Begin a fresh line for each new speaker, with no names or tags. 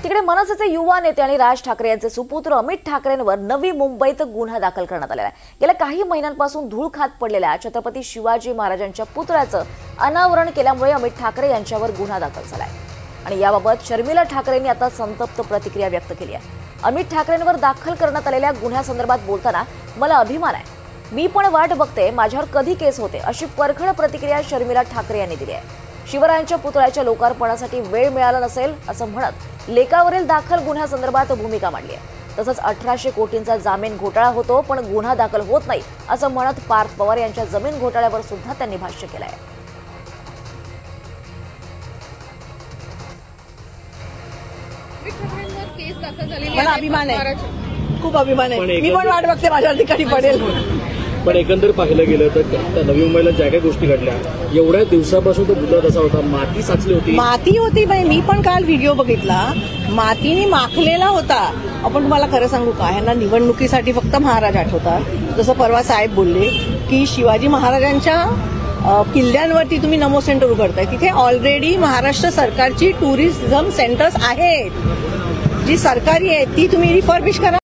तिकडे मनसेचे युवा नेते आणि राज ठाकरे यांचे सुपुत्र अमित ठाकरेंवर नवी मुंबईत गुन्हा दाखल करण्यात आलेला आहे। गेल्या काही महिन्यांपासून धूळ खात पडलेल्या छत्रपती शिवाजी महाराजांच्या पुतळ्याचं अनावरण केल्यामुळे अमित ठाकरे यांच्यावर गुन्हा दाखल झाला आहे आणि याबाबत शर्मिला ठाकरेंनी आता संतप्त प्रतिक्रिया व्यक्त केली आहे। अमित ठाकरेंवर दाखल करण्यात आलेल्या गुन्ह्यासंदर्भात बोलताना मला अभिमान आहे, मी पण वाट बघते माझ्यावर कधी केस होते, अशी परखड प्रतिक्रिया शर्मिला ठाकरे यांनी दिली आहे। शिवरायांच्या पुतळ्याच्या लोकार्पणासाठी वेळ मिळाला नसेल असं म्हणत लेकावरील दाखल गुन्ह्यासंदर्भात भूमिका मांडली आहे। तसंच 1800 कोटींचा जामीन घोटाळा होतो पण गुन्हा दाखल होत नाही असं म्हणत पार्थ पवार यांच्या जमीन घोटाळ्यावर सुद्धा त्यांनी भाष्य केलं आहे।
मला अभिमान आहे, खूप अभिमान आहे, मी पण वाट बघते माझ्या ठिकाणी पडेल।
पण एकंदर पाहिलं गेलं तर नवी मुंबईला ज्या काही गोष्टी घडल्या एवढ्या दिवसापासून तो पुतळा तसा होता, माती साचली होती,
माती होती बाई। मी पण काल व्हिडिओ बघितला, मातीने माखलेला होता। आपण तुम्हाला खरं सांगू का, ह्यांना निवडणुकीसाठी फक्त महाराज आठवतात। जसं परवा साहेब बोलले की शिवाजी महाराजांच्या किल्ल्यांवरती तुम्ही नमो सेंटर उघडताय, तिथे ऑलरेडी महाराष्ट्र सरकारची टुरिझम सेंटर्स आहेत जी सरकारी आहेत, ती तुम्ही रिफर्बिश करा।